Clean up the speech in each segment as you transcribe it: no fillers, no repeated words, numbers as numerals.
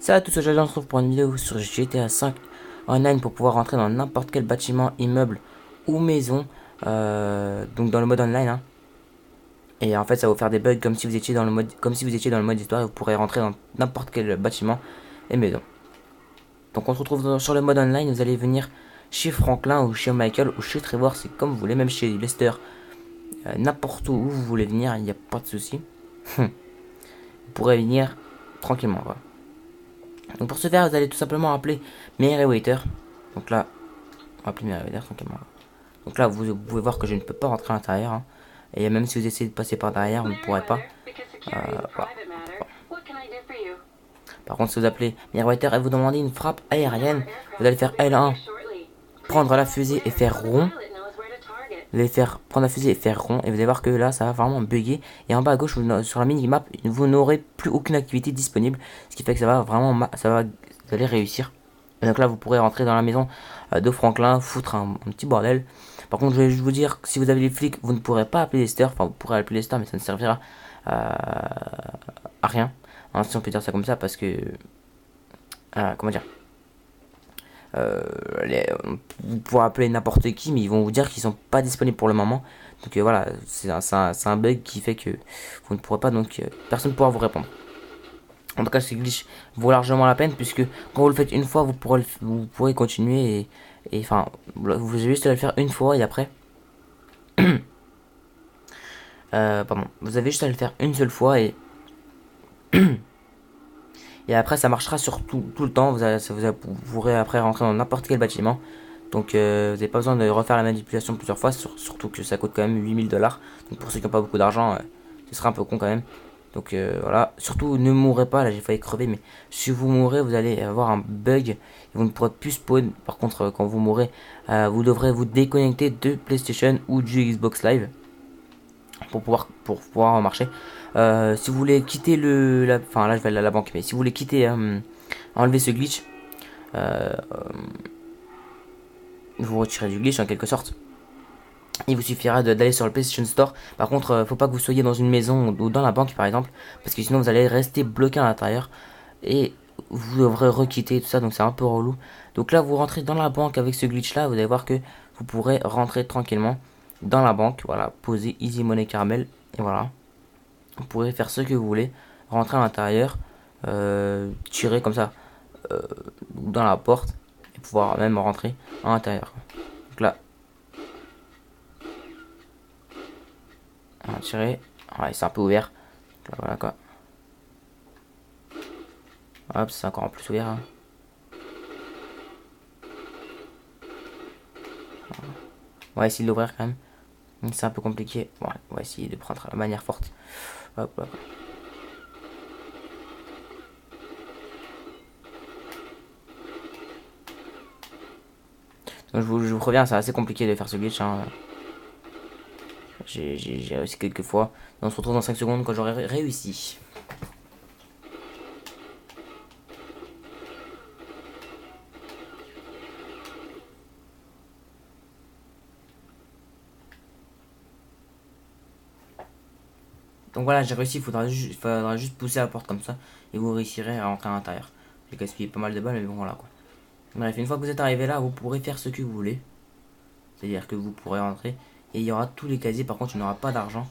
Ça à tous, aujourd'hui on se retrouve pour une vidéo sur GTA 5 online pour pouvoir rentrer dans n'importe quel bâtiment, immeuble ou maison, donc dans le mode online, hein. Et en fait ça va vous faire des bugs comme si vous étiez dans le mode, histoire, et vous pourrez rentrer dans n'importe quel bâtiment et maison. Donc on se retrouve sur le mode online, vous allez venir chez Franklin ou chez Michael ou chez Trevor, c'est comme vous voulez, même chez Lester, n'importe où vous voulez venir, il n'y a pas de souci. Vous pourrez venir tranquillement, voilà. Donc pour ce faire, vous allez tout simplement appeler Merryweather. Donc là, on va appeler Merryweather tranquillement. Donc là, vous pouvez voir que je ne peux pas rentrer à l'intérieur, hein. Et même si vous essayez de passer par derrière, vous ne pourrez pas. Voilà. Par contre, si vous appelez Merryweather et vous demandez une frappe aérienne, vous allez faire L1, prendre la fusée et faire rond. Vous allez faire prendre la fusée et faire rond, et vous allez voir que là ça va vraiment bugger. Et en bas à gauche sur la mini-map, vous n'aurez plus aucune activité disponible, ce qui fait que ça va vraiment vous allez réussir. Et donc là vous pourrez rentrer dans la maison de Franklin, foutre un petit bordel. Par contre je vais juste vous dire que si vous avez les flics, vous ne pourrez pas appeler Lester. Enfin vous pourrez appeler Lester, mais ça ne servira à rien, hein, si on peut dire ça comme ça, parce que comment dire, vous pourrez appeler n'importe qui, mais ils vont vous dire qu'ils sont pas disponibles pour le moment. Donc voilà, c'est un bug qui fait que vous ne pourrez pas, donc personne ne pourra vous répondre. En tout cas, ce glitch vaut largement la peine, puisque quand vous le faites une fois, vous pourrez continuer, et enfin, vous avez juste à le faire une fois, et après pardon, vous avez juste à le faire une seule fois, et après ça marchera sur tout le temps. Vous pourrez après rentrer dans n'importe quel bâtiment. Donc vous n'avez pas besoin de refaire la manipulation plusieurs fois, surtout que ça coûte quand même 8000 $. Donc pour ceux qui n'ont pas beaucoup d'argent, ce serait un peu con quand même. Donc voilà, surtout ne mourrez pas, là j'ai failli crever, mais si vous mourrez, vous allez avoir un bug et vous ne pourrez plus spawn. Par contre, quand vous mourrez, vous devrez vous déconnecter de PlayStation ou du Xbox Live pour pouvoir marcher. Si vous voulez quitter enfin là je vais aller à la banque, mais si vous voulez quitter, enlever ce glitch, vous retirez du glitch en quelque sorte. Il vous suffira d'aller sur le PlayStation Store. Par contre, faut pas que vous soyez dans une maison ou dans la banque par exemple, parce que sinon vous allez rester bloqué à l'intérieur et vous devrez requitter tout ça, donc c'est un peu relou. Donc là vous rentrez dans la banque avec ce glitch là, vous allez voir que vous pourrez rentrer tranquillement dans la banque. Voilà, poser Easy Money Caramel, et voilà, vous pourrez faire ce que vous voulez, rentrer à l'intérieur, tirer comme ça dans la porte et pouvoir même rentrer à l'intérieur. Donc là, on va tirer. Ouais, c'est un peu ouvert. Donc là, voilà quoi. Hop, c'est encore en plus ouvert, hein. On va essayer de l'ouvrir quand même. C'est un peu compliqué. Bon, on va essayer de prendre la manière forte. Hop, hop. Donc je vous préviens, c'est assez compliqué de faire ce glitch, hein. J'ai réussi quelques fois. Et on se retrouve dans 5 secondes quand j'aurai réussi. Donc voilà, j'ai réussi. Il faudra juste pousser la porte comme ça et vous réussirez à rentrer à l'intérieur. J'ai gaspillé pas mal de balles, mais bon, voilà quoi. Bref, une fois que vous êtes arrivé là, vous pourrez faire ce que vous voulez. C'est-à-dire que vous pourrez rentrer et il y aura tous les casiers. Par contre, il n'y aura pas d'argent.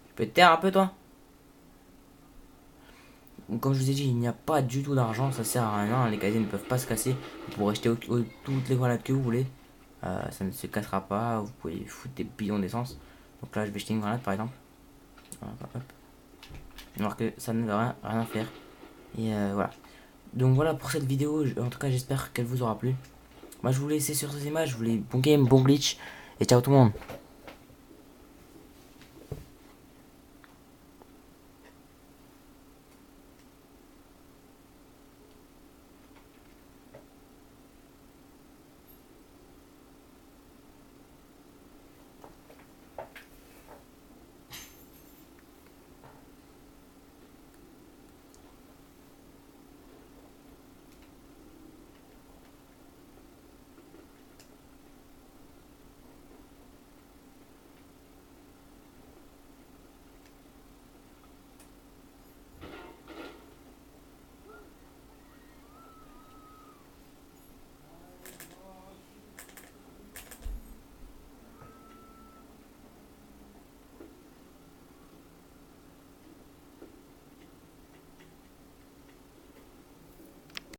Tu peux te taire un peu, toi? Comme je vous ai dit, il n'y a pas du tout d'argent. Ça sert à rien. Les casiers ne peuvent pas se casser. Vous pourrez jeter toutes les grenades que vous voulez. Ça ne se cassera pas. Vous pouvez foutre des bidons d'essence. Donc là, je vais jeter une grenade par exemple. Hop. Alors que ça ne va rien faire. Et voilà. Donc voilà pour cette vidéo. En tout cas, j'espère qu'elle vous aura plu. Moi, je vous laisse sur ces images. Je voulais bon game, bon glitch. Et ciao tout le monde.